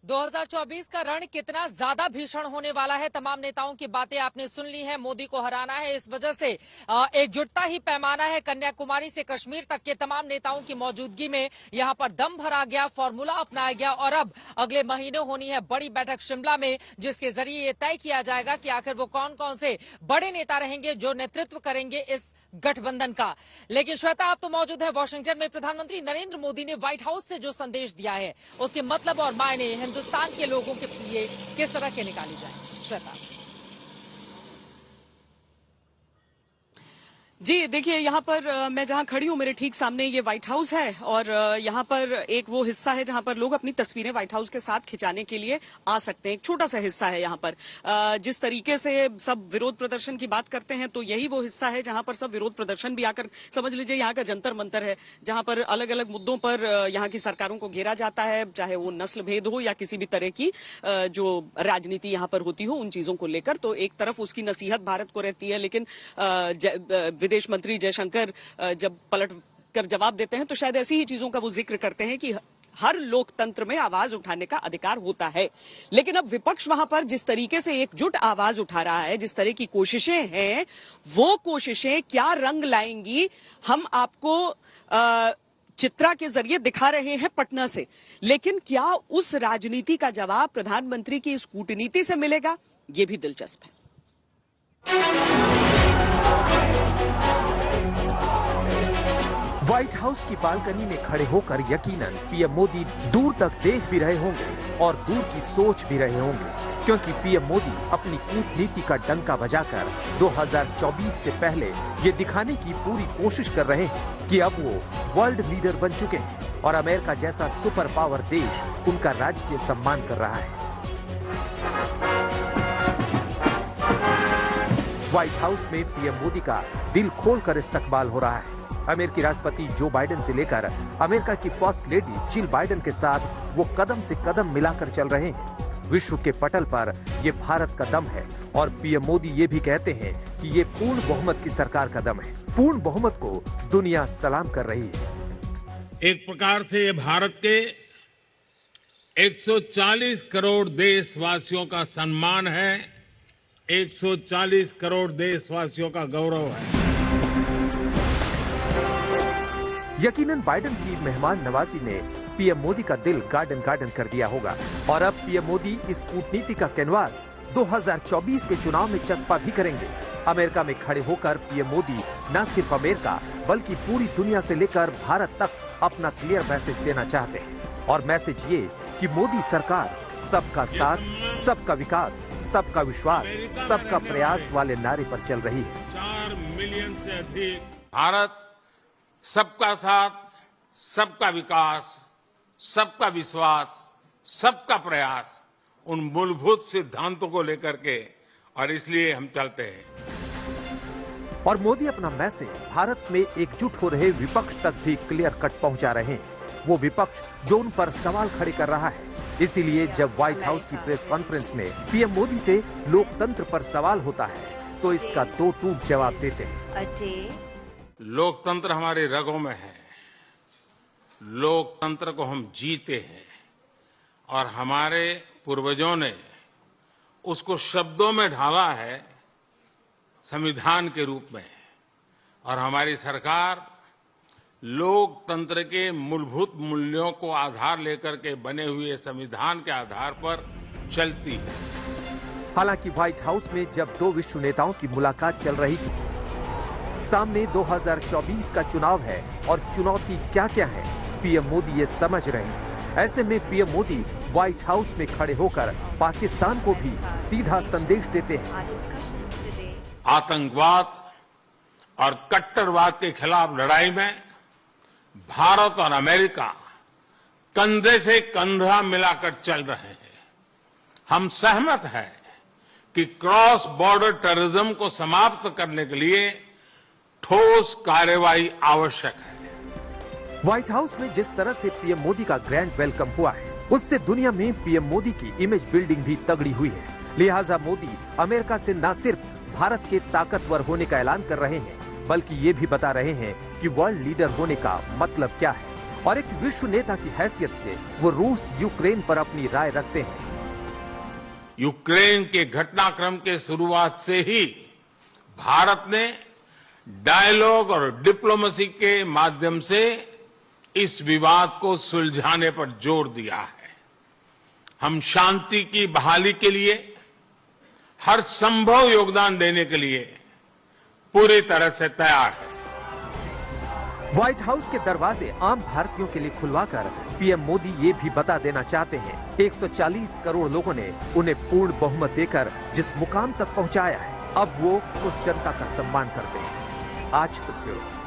2024 का रण कितना ज्यादा भीषण होने वाला है। तमाम नेताओं की बातें आपने सुन ली हैं। मोदी को हराना है, इस वजह से एकजुटता ही पैमाना है। कन्याकुमारी से कश्मीर तक के तमाम नेताओं की मौजूदगी में यहां पर दम भरा गया, फॉर्मूला अपनाया गया और अब अगले महीने होनी है बड़ी बैठक शिमला में, जिसके जरिए ये तय किया जाएगा कि आखिर वो कौन कौन से बड़े नेता रहेंगे जो नेतृत्व करेंगे इस गठबंधन का। लेकिन श्वेता, आप तो मौजूद है वॉशिंगटन में। प्रधानमंत्री नरेंद्र मोदी ने व्हाइट हाउस से जो संदेश दिया है उसके मतलब और मायने हिंदुस्तान के लोगों के लिए किस तरह के निकाली जाए? श्वेता जी देखिए, यहाँ पर मैं जहाँ खड़ी हूँ मेरे ठीक सामने ये व्हाइट हाउस है और यहाँ पर एक वो हिस्सा है जहाँ पर लोग अपनी तस्वीरें व्हाइट हाउस के साथ खिंचाने के लिए आ सकते हैं। एक छोटा सा हिस्सा है यहाँ पर। जिस तरीके से सब विरोध प्रदर्शन की बात करते हैं तो यही वो हिस्सा है जहाँ पर सब विरोध प्रदर्शन भी आकर, समझ लीजिए यहाँ का जंतर मंतर है, जहाँ पर अलग अलग मुद्दों पर यहाँ की सरकारों को घेरा जाता है, चाहे वो नस्ल भेद हो या किसी भी तरह की जो राजनीति यहाँ पर होती हो उन चीजों को लेकर। तो एक तरफ उसकी नसीहत भारत को रहती है, लेकिन विदेश मंत्री जयशंकर जब पलट कर जवाब देते हैं तो शायद ऐसी ही चीजों का वो जिक्र करते हैं कि हर लोकतंत्र में आवाज उठाने का अधिकार होता है। लेकिन अब विपक्ष वहां पर जिस तरीके से एकजुट आवाज उठा रहा है, जिस तरह की कोशिशें हैं, वो कोशिशें क्या रंग लाएंगी हम आपको चित्रा के जरिए दिखा रहे हैं पटना से। लेकिन क्या उस राजनीति का जवाब प्रधानमंत्री की इस कूटनीति से मिलेगा, ये भी दिलचस्प है। व्हाइट हाउस की बालकनी में खड़े होकर यकीनन पीएम मोदी दूर तक देख भी रहे होंगे और दूर की सोच भी रहे होंगे, क्योंकि पीएम मोदी अपनी कूटनीति का डंका बजाकर 2024 से पहले ये दिखाने की पूरी कोशिश कर रहे हैं कि अब वो वर्ल्ड लीडर बन चुके हैं और अमेरिका जैसा सुपर पावर देश उनका राजकीय सम्मान कर रहा है। व्हाइट हाउस में पीएम मोदी का दिल खोलकर इस्तकबाल हो रहा है। अमेरिकी राष्ट्रपति जो बाइडेन से लेकर अमेरिका की फर्स्ट लेडी जिल बाइडेन के साथ वो कदम से कदम मिलाकर चल रहे हैं। विश्व के पटल पर ये भारत का दम है और पीएम मोदी ये भी कहते हैं कि ये पूर्ण बहुमत की सरकार का दम है। पूर्ण बहुमत को दुनिया सलाम कर रही है। एक प्रकार से ये भारत के 140 करोड़ देशवासियों का सम्मान है, 140 करोड़ देशवासियों का गौरव है। यकीनन बाइडेन की मेहमान नवाजी ने पीएम मोदी का दिल गार्डन गार्डन कर दिया होगा और अब पीएम मोदी इस कूटनीति का कैनवास 2024 के चुनाव में चस्पा भी करेंगे। अमेरिका में खड़े होकर पीएम मोदी न सिर्फ अमेरिका बल्कि पूरी दुनिया से लेकर भारत तक अपना क्लियर मैसेज देना चाहते हैं और मैसेज ये कि मोदी सरकार सबका साथ, सबका विकास, सबका विश्वास, सबका प्रयास वाले नारे पर चल रही है। 4 मिलियन से अधिक भारत सबका साथ, सबका विकास, सबका विश्वास, सबका प्रयास, उन मूलभूत सिद्धांतों को लेकर के, और इसलिए हम चलते हैं। और मोदी अपना मैसेज भारत में एकजुट हो रहे विपक्ष तक भी क्लियर कट पहुंचा रहे हैं। वो विपक्ष जो उन पर सवाल खड़े कर रहा है। इसीलिए जब व्हाइट हाउस की प्रेस कॉन्फ्रेंस में पीएम मोदी से लोकतंत्र पर सवाल होता है तो इसका दो टूक जवाब देते हैं। लोकतंत्र हमारे रगों में है, लोकतंत्र को हम जीते हैं और हमारे पूर्वजों ने उसको शब्दों में ढाला है संविधान के रूप में, और हमारी सरकार लोकतंत्र के मूलभूत मूल्यों को आधार लेकर के बने हुए संविधान के आधार पर चलती है। हालांकि व्हाइट हाउस में जब दो विश्व नेताओं की मुलाकात चल रही थी, सामने 2024 का चुनाव है और चुनौती क्या क्या है पीएम मोदी ये समझ रहे हैं। ऐसे में पीएम मोदी व्हाइट हाउस में खड़े होकर पाकिस्तान को भी सीधा संदेश देते हैं। आतंकवाद और कट्टरवाद के खिलाफ लड़ाई में भारत और अमेरिका कंधे से कंधा मिलाकर चल रहे हैं। हम सहमत हैं कि क्रॉस बॉर्डर टेररिज्म को समाप्त करने के लिए ठोस कार्रवाई आवश्यक है। व्हाइट हाउस में जिस तरह से पीएम मोदी का ग्रैंड वेलकम हुआ है, उससे दुनिया में पीएम मोदी की इमेज बिल्डिंग भी तगड़ी हुई है। लिहाजा मोदी अमेरिका से न सिर्फ भारत के ताकतवर होने का ऐलान कर रहे हैं, बल्कि ये भी बता रहे हैं कि वर्ल्ड लीडर होने का मतलब क्या है और एक विश्व नेता की हैसियत से वो रूस यूक्रेन पर अपनी राय रखते हैं। यूक्रेन के घटनाक्रम के शुरुआत से ही भारत ने डायलॉग और डिप्लोमेसी के माध्यम से इस विवाद को सुलझाने पर जोर दिया है। हम शांति की बहाली के लिए हर संभव योगदान देने के लिए पूरी तरह से तैयार हैं। व्हाइट हाउस के दरवाजे आम भारतीयों के लिए खुलवाकर पीएम मोदी ये भी बता देना चाहते हैं 140 करोड़ लोगों ने उन्हें पूर्ण बहुमत देकर जिस मुकाम तक पहुंचाया है, अब वो उस जनता का सम्मान करते हैं। आज तक ब्यूरो।